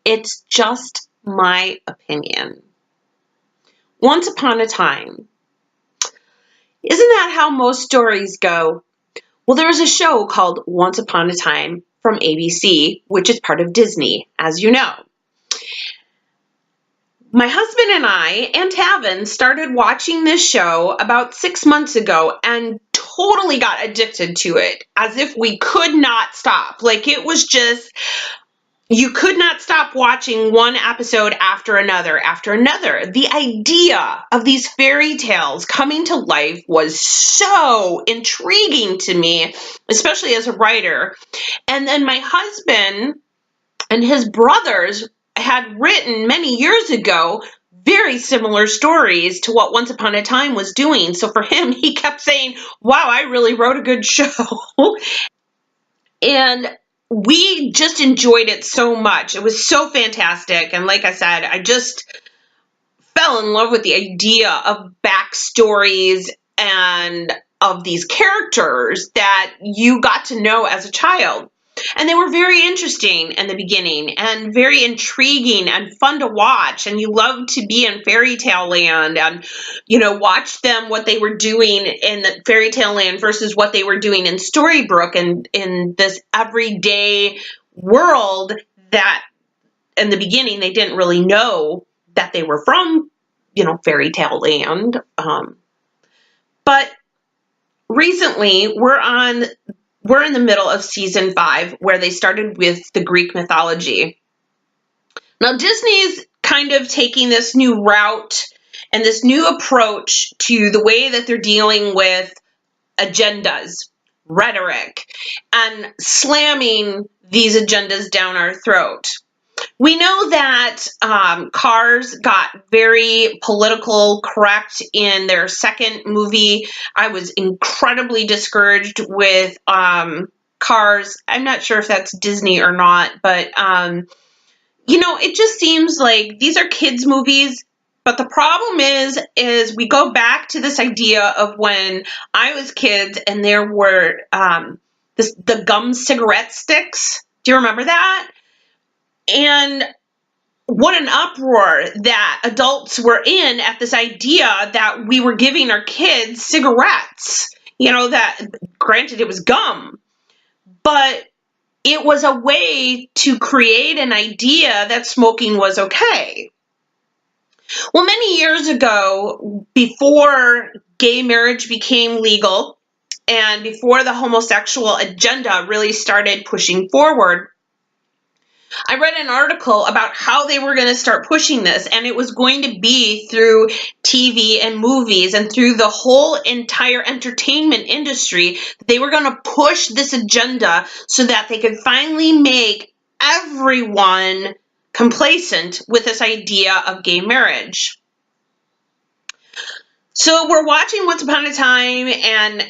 It's just my opinion. Once upon a time. Isn't that how most stories go? Well, there was a show called Once Upon a Time from ABC, which is part of Disney, as you know. My husband and I and Tavin started watching this show about 6 months ago and totally got addicted to it, as if we could not stop. Like, it was just, you could not stop watching one episode after another after another. The idea of these fairy tales coming to life was so intriguing to me, especially as a writer. And then my husband and his brothers had written many years ago very similar stories to what Once Upon a Time was doing. So for him, he kept saying, wow, I really wrote a good show. And we just enjoyed it so much. It was so fantastic. And like I said, I just fell in love with the idea of backstories and of these characters that you got to know as a child. And they were very interesting in the beginning and very intriguing and fun to watch. And you loved to be in fairy tale land and, watch them, what they were doing in the fairy tale land versus what they were doing in Storybrooke and in this everyday world that in the beginning they didn't really know that they were from, fairy tale land. But recently we're in the middle of season 5 where they started with the Greek mythology. Now Disney's kind of taking this new route and this new approach to the way that they're dealing with agendas, rhetoric, and slamming these agendas down our throat. We know that Cars got very political correct in their second movie. I was incredibly discouraged with Cars. I'm not sure if that's Disney or not, but, it just seems like these are kids' movies. But the problem is we go back to this idea of when I was kids and there were the gum cigarette sticks. Do you remember that? And what an uproar that adults were in at this idea that we were giving our kids cigarettes. That granted it was gum, but it was a way to create an idea that smoking was okay. Well, many years ago, before gay marriage became legal and before the homosexual agenda really started pushing forward, I read an article about how they were going to start pushing this, and it was going to be through TV and movies and through the whole entire entertainment industry. They were going to push this agenda so that they could finally make everyone complacent with this idea of gay marriage. So we're watching Once Upon a Time, and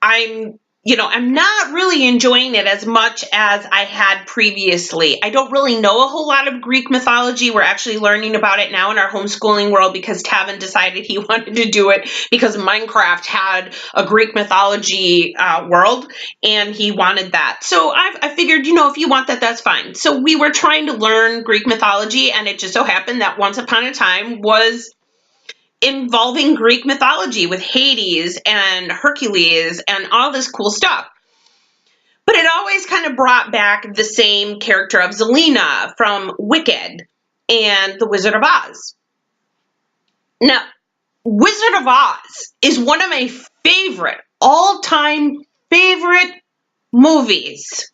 I'm not really enjoying it as much as I had previously. I don't really know a whole lot of Greek mythology. We're actually learning about it now in our homeschooling world because Tavin decided he wanted to do it because Minecraft had a Greek mythology world, and he wanted that. So I figured, if you want that, that's fine. So we were trying to learn Greek mythology, and it just so happened that Once Upon a Time was involving Greek mythology with Hades and Hercules and all this cool stuff. But it always kind of brought back the same character of Zelena from Wicked and The Wizard of Oz. Now, Wizard of Oz is one of my all-time favorite movies.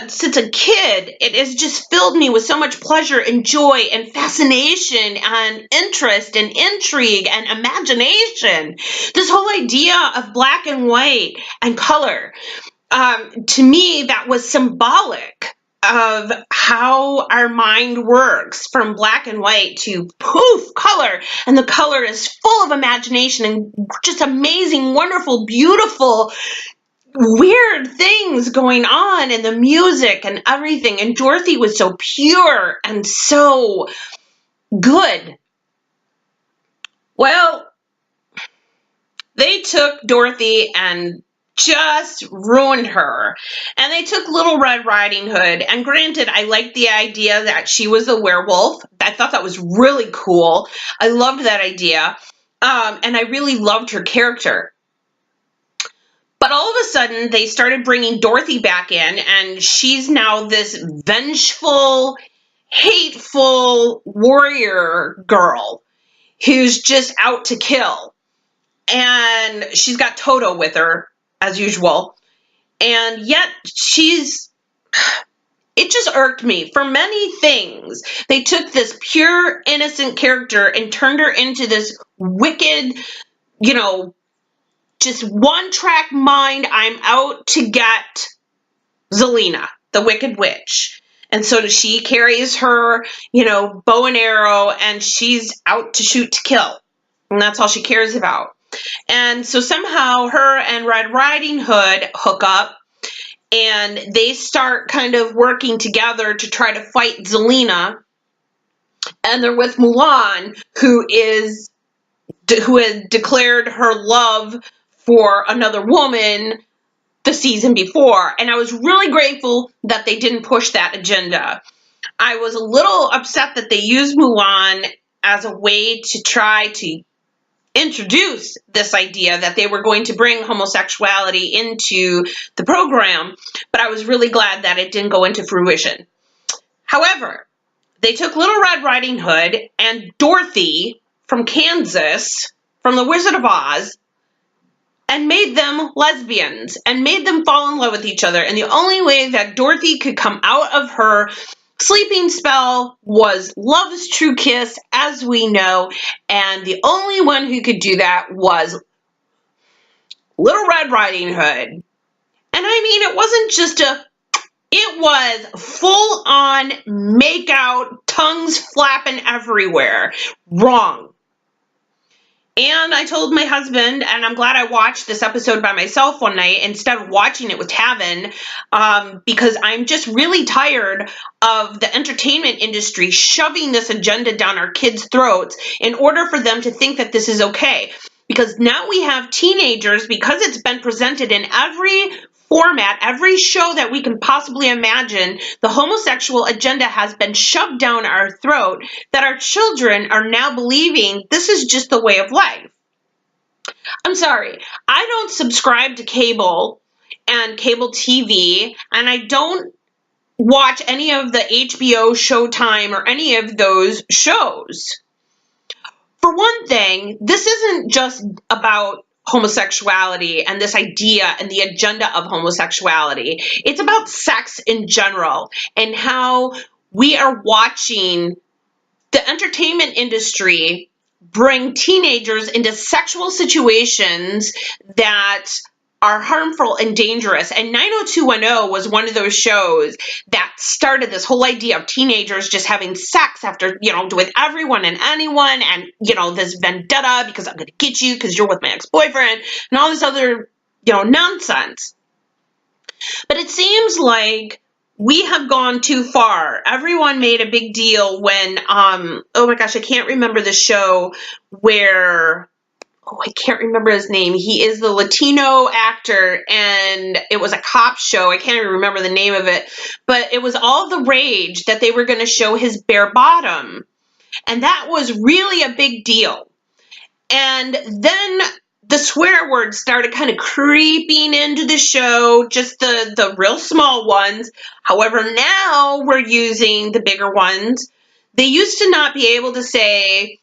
Since a kid, it has just filled me with so much pleasure and joy and fascination and interest and intrigue and imagination. This whole idea of black and white and color, to me, that was symbolic of how our mind works from black and white to poof, color. And the color is full of imagination and just amazing, wonderful, beautiful, weird things going on in the music and everything. And Dorothy was so pure and so good. Well, they took Dorothy and just ruined her. And they took Little Red Riding Hood, and granted, I liked the idea that she was a werewolf. I thought that was really cool. I loved that idea. And I really loved her character. But all of a sudden, they started bringing Dorothy back in, and she's now this vengeful, hateful warrior girl who's just out to kill. And she's got Toto with her, as usual. And yet, it just irked me for many things. They took this pure, innocent character and turned her into this wicked, just one-track mind. I'm out to get Zelina, the Wicked Witch. And so she carries her, bow and arrow, and she's out to shoot to kill. And that's all she cares about. And so somehow her and Red Riding Hood hook up, and they start kind of working together to try to fight Zelina. And they're with Mulan, who had declared her love for another woman the season before. And I was really grateful that they didn't push that agenda. I was a little upset that they used Mulan as a way to try to introduce this idea that they were going to bring homosexuality into the program, but I was really glad that it didn't go into fruition. However, they took Little Red Riding Hood and Dorothy from Kansas, from The Wizard of Oz, and made them lesbians and made them fall in love with each other. And the only way that Dorothy could come out of her sleeping spell was love's true kiss, as we know, and the only one who could do that was Little Red Riding Hood. And I mean, it was full-on make-out, tongues flapping everywhere. Wrong. And I told my husband, and I'm glad I watched this episode by myself one night instead of watching it with Tavin, because I'm just really tired of the entertainment industry shoving this agenda down our kids' throats in order for them to think that this is okay. Because now we have teenagers, because it's been presented in every format, every show that we can possibly imagine, the homosexual agenda has been shoved down our throat, that our children are now believing this is just the way of life. I'm sorry, I don't subscribe to cable and cable TV, and I don't watch any of the HBO, Showtime, or any of those shows. For one thing, this isn't just about homosexuality and this idea and the agenda of homosexuality. It's about sex in general and how we are watching the entertainment industry bring teenagers into sexual situations that are harmful and dangerous. And 90210 was one of those shows that started this whole idea of teenagers just having sex after, with everyone and anyone, and, this vendetta because I'm going to get you because you're with my ex-boyfriend and all this other, nonsense. But it seems like we have gone too far. Everyone made a big deal when, oh my gosh, I can't remember the show where, I can't remember his name. He is the Latino actor, and it was a cop show. I can't even remember the name of it, but it was all the rage that they were going to show his bare bottom, and that was really a big deal. And then the swear words started kind of creeping into the show, just the real small ones. However, now we're using the bigger ones. They used to not be able to say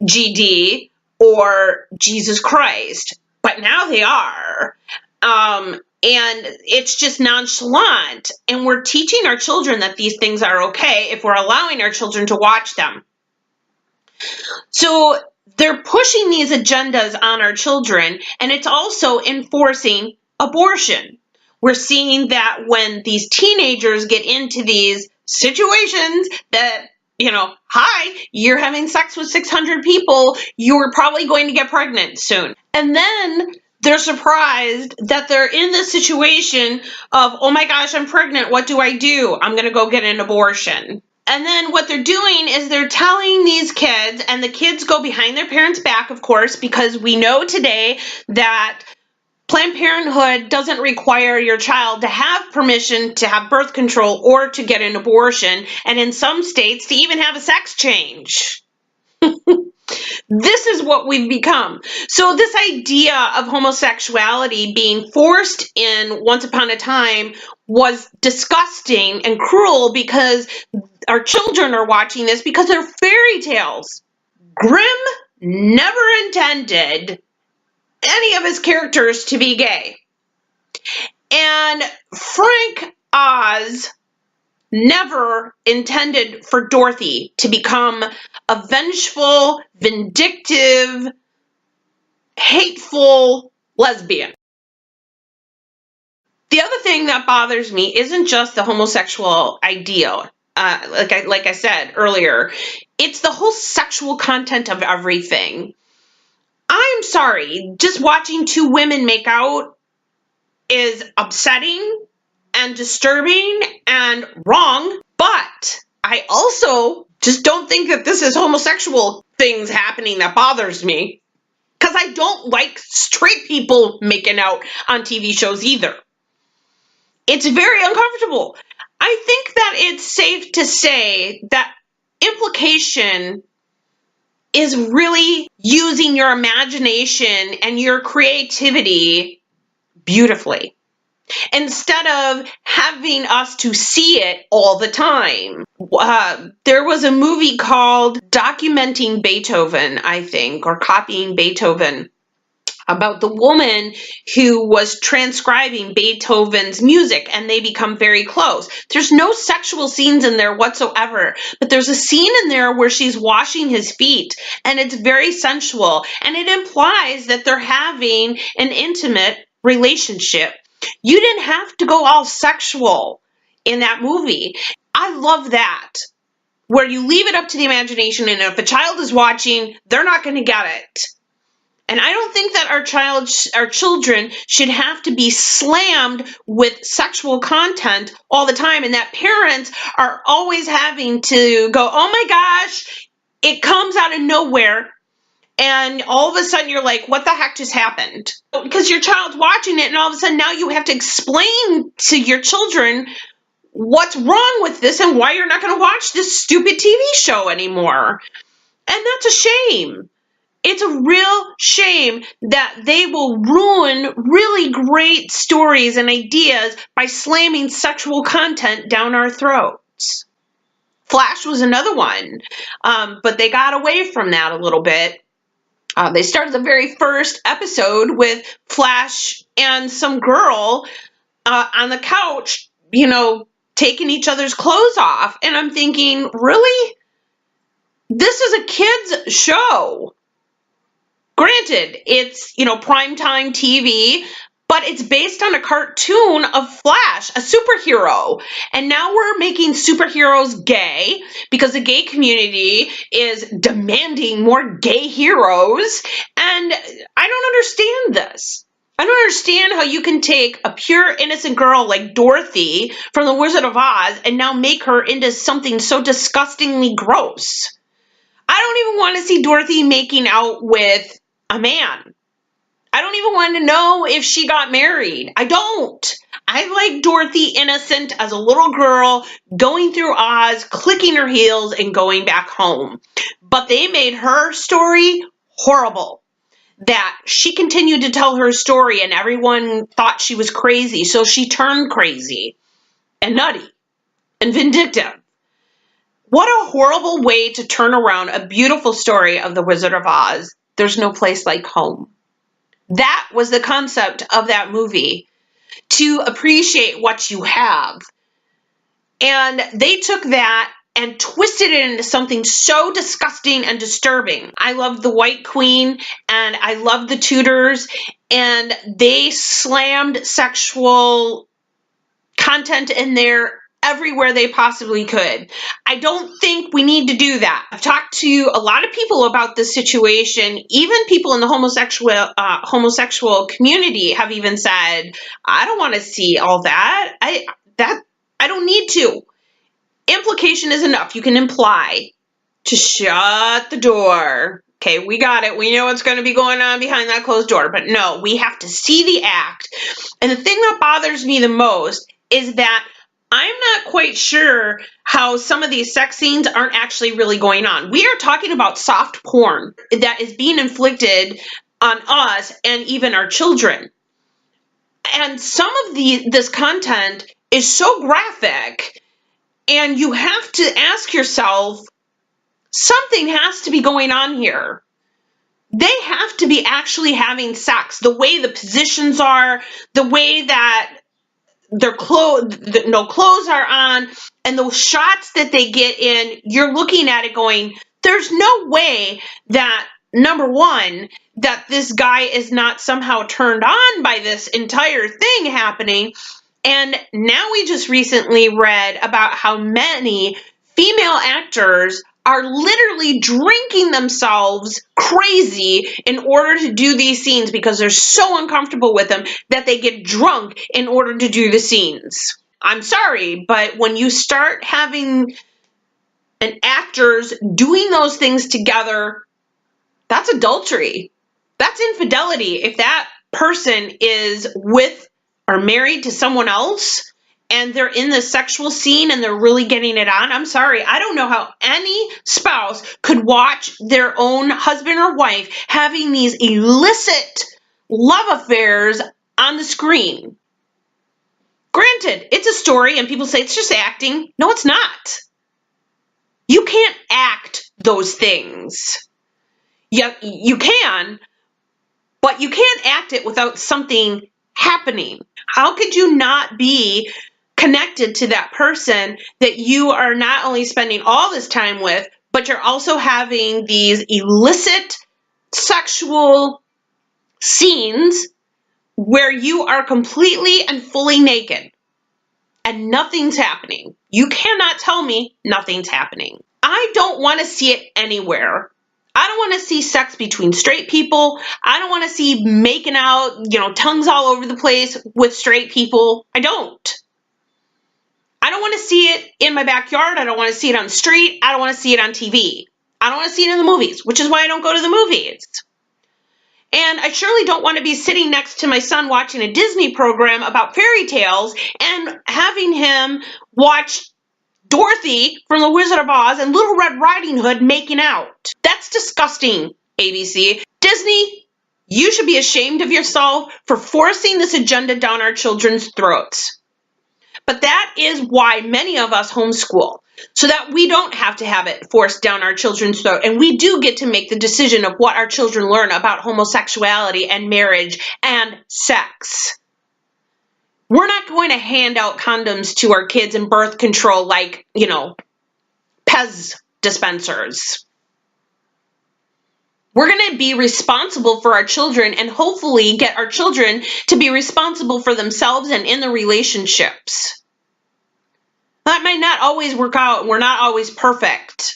GD or Jesus Christ, but now they are. And it's just nonchalant. And we're teaching our children that these things are okay if we're allowing our children to watch them. So they're pushing these agendas on our children, and it's also enforcing abortion. We're seeing that when these teenagers get into these situations that, hi, you're having sex with 600 people, you're probably going to get pregnant soon. And then they're surprised that they're in this situation of, oh my gosh, I'm pregnant, what do? I'm going to go get an abortion. And then what they're doing is they're telling these kids, and the kids go behind their parents' back, of course, because we know today that Planned Parenthood doesn't require your child to have permission to have birth control or to get an abortion, and in some states to even have a sex change. This is what we've become. So this idea of homosexuality being forced in once upon a time was disgusting and cruel because our children are watching this because they're fairy tales. Grimm never intended any of his characters to be gay. And Frank Oz never intended for Dorothy to become a vengeful, vindictive, hateful lesbian. The other thing that bothers me isn't just the homosexual ideal. Like I said earlier, it's the whole sexual content of everything. I'm sorry, just watching two women make out is upsetting and disturbing and wrong, but I also just don't think that this is homosexual things happening that bothers me, because I don't like straight people making out on TV shows either. It's very uncomfortable. I think that it's safe to say that implication is really using your imagination and your creativity beautifully, instead of having us to see it all the time. There was a movie called Documenting Beethoven, I think, or Copying Beethoven, about the woman who was transcribing Beethoven's music, and they become very close. There's no sexual scenes in there whatsoever, but there's a scene in there where she's washing his feet, and it's very sensual, and it implies that they're having an intimate relationship. You didn't have to go all sexual in that movie. I love that, where you leave it up to the imagination, and if a child is watching, they're not going to get it. And I don't think that our children should have to be slammed with sexual content all the time, and that parents are always having to go, oh my gosh, it comes out of nowhere. And all of a sudden you're like, what the heck just happened? Because your child's watching it, and all of a sudden now you have to explain to your children what's wrong with this and why you're not going to watch this stupid TV show anymore. And that's a shame. It's a real shame that they will ruin really great stories and ideas by slamming sexual content down our throats. Flash was another one, but they got away from that a little bit. They started the very first episode with Flash and some girl on the couch, taking each other's clothes off. And I'm thinking, really? This is a kid's show. Granted, it's, primetime TV, but it's based on a cartoon of Flash, a superhero. And now we're making superheroes gay because the gay community is demanding more gay heroes. And I don't understand this. I don't understand how you can take a pure innocent girl like Dorothy from The Wizard of Oz and now make her into something so disgustingly gross. I don't even want to see Dorothy making out with a man. I don't even want to know if she got married. I don't. I like Dorothy innocent as a little girl going through Oz, clicking her heels and going back home. But they made her story horrible. That she continued to tell her story and everyone thought she was crazy. So she turned crazy and nutty and vindictive. What a horrible way to turn around a beautiful story of The Wizard of Oz. There's no place like home. That was the concept of that movie, to appreciate what you have. And they took that and twisted it into something so disgusting and disturbing. I loved the White Queen and I loved the Tudors, and they slammed sexual content in there everywhere they possibly could. I don't think we need to do that. I've talked to a lot of people about this situation. Even people in the homosexual community have even said, I don't want to see all that. I don't need to. Implication is enough. You can imply to shut the door Okay, we got it. We know what's going to be going on behind that closed door. But no, we have to see the act. And the thing that bothers me the most is that I'm not quite sure how some of these sex scenes aren't actually really going on. We are talking about soft porn that is being inflicted on us and even our children. And some of this content is so graphic, and you have to ask yourself, something has to be going on here. They have to be actually having sex. The way the positions are, the way that their clothes, no clothes are on, and those shots that they get in, you're looking at it going, there's no way that, number one, that this guy is not somehow turned on by this entire thing happening. And now we just recently read about how many female actors are literally drinking themselves crazy in order to do these scenes because they're so uncomfortable with them that they get drunk in order to do the scenes. I'm sorry, but when you start having actors doing those things together, that's adultery. That's infidelity. If that person is with or married to someone else and they're in the sexual scene and they're really getting it on, I'm sorry, I don't know how any spouse could watch their own husband or wife having these illicit love affairs on the screen. Granted, it's a story and people say it's just acting. No, it's not. You can't act those things. Yeah, you can, but you can't act it without something happening. How could you not be connected to that person that you are not only spending all this time with, but you're also having these illicit sexual scenes where you are completely and fully naked and nothing's happening? You cannot tell me nothing's happening. I don't want to see it anywhere. I don't want to see sex between straight people. I don't want to see making out, tongues all over the place with straight people. I don't. I don't want to see it in my backyard. I don't want to see it on the street. I don't want to see it on TV. I don't want to see it in the movies, which is why I don't go to the movies. And I surely don't want to be sitting next to my son watching a Disney program about fairy tales and having him watch Dorothy from The Wizard of Oz and Little Red Riding Hood making out. That's disgusting, ABC. Disney, you should be ashamed of yourself for forcing this agenda down our children's throats. But that is why many of us homeschool, so that we don't have to have it forced down our children's throat, and we do get to make the decision of what our children learn about homosexuality and marriage and sex. We're not going to hand out condoms to our kids and birth control like, Pez dispensers. We're going to be responsible for our children and hopefully get our children to be responsible for themselves and in the relationships. That might not always work out. We're not always perfect.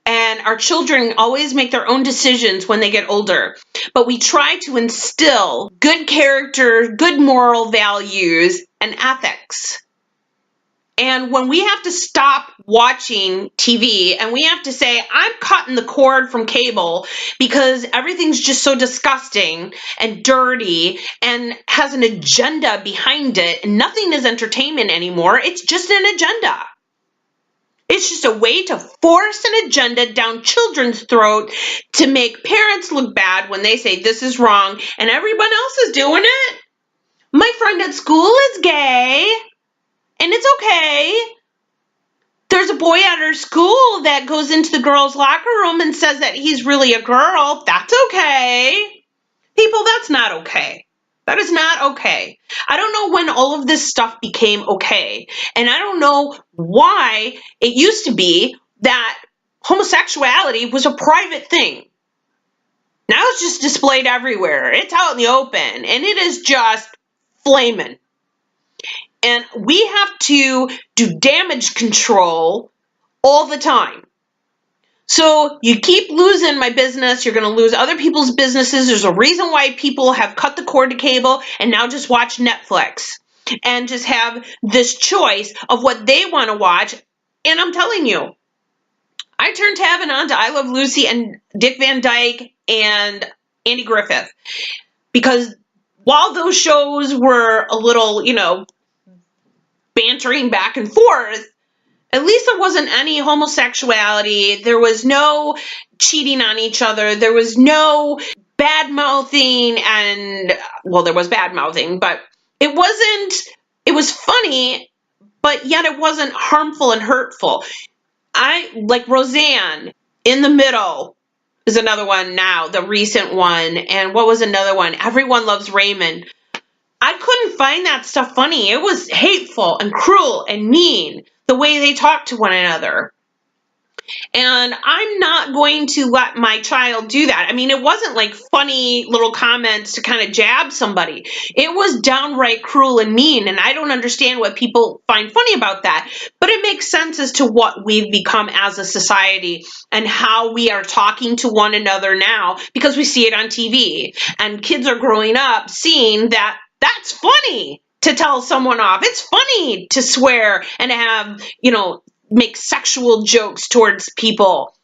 And our children always make their own decisions when they get older. But we try to instill good character, good moral values, and ethics. And when we have to stop watching TV and we have to say, I'm cutting the cord from cable because everything's just so disgusting and dirty and has an agenda behind it, and nothing is entertainment anymore, it's just an agenda. It's just a way to force an agenda down children's throat to make parents look bad when they say this is wrong and everyone else is doing it. My friend at school is gay and it's okay. There's a boy at her school that goes into the girls' locker room and says that he's really a girl. That's okay. People, that's not okay. That is not okay. I don't know when all of this stuff became okay. And I don't know why it used to be that homosexuality was a private thing. Now it's just displayed everywhere. It's out in the open. And it is just flaming. And we have to do damage control all the time. So you keep losing my business, you're going to lose other people's businesses. There's a reason why people have cut the cord to cable and now just watch Netflix and just have this choice of what they want to watch. And I'm telling you, I turned Tabin on to I Love Lucy and Dick Van Dyke and Andy Griffith, because while those shows were a little, bantering back and forth, at least there wasn't any homosexuality. There was no cheating on each other. There was no bad mouthing, and, well, there was bad mouthing, but it was funny, but yet it wasn't harmful and hurtful. I like Roseanne, In the Middle is another one now, the recent one. And what was another one? Everyone Loves Raymond. I couldn't find that stuff funny. It was hateful and cruel and mean, the way they talked to one another. And I'm not going to let my child do that. I mean, it wasn't like funny little comments to kind of jab somebody. It was downright cruel and mean, and I don't understand what people find funny about that. But it makes sense as to what we've become as a society and how we are talking to one another now, because we see it on TV. And kids are growing up seeing that that's funny to tell someone off. It's funny to swear and have, make sexual jokes towards people.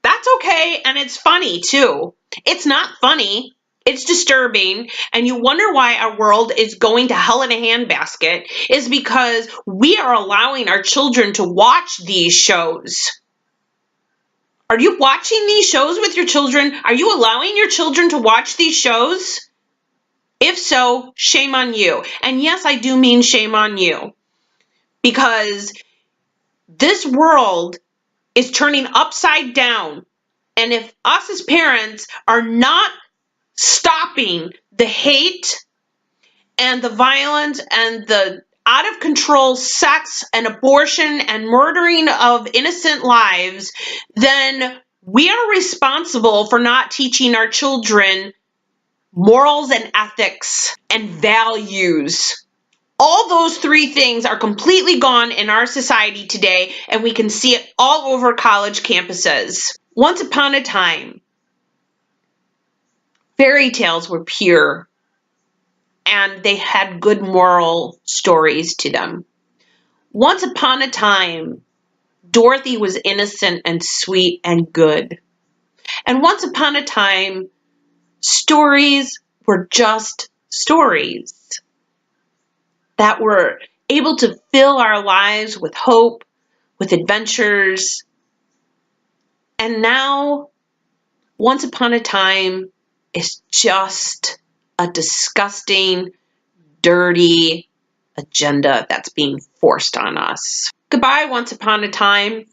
That's okay, and it's funny too. It's not funny. It's disturbing, and you wonder why our world is going to hell in a handbasket is because we are allowing our children to watch these shows. Are you watching these shows with your children? Are you allowing your children to watch these shows? If so, shame on you. And yes, I do mean shame on you, because this world is turning upside down. And if us as parents are not stopping the hate and the violence and the out of control sex and abortion and murdering of innocent lives, then we are responsible for not teaching our children morals and ethics and values. All those three things are completely gone in our society today, and we can see it all over college campuses. Once upon a time, fairy tales were pure, and they had good moral stories to them. Once upon a time, Dorothy was innocent and sweet and good. And once upon a time, stories were just stories that were able to fill our lives with hope, with adventures. And now, once upon a time is just a disgusting, dirty agenda that's being forced on us. Goodbye, once upon a time.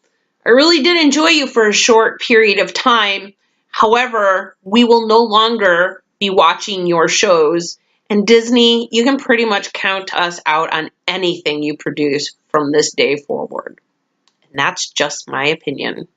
I really did enjoy you for a short period of time. However, we will no longer be watching your shows. And Disney, you can pretty much count us out on anything you produce from this day forward. And that's just my opinion.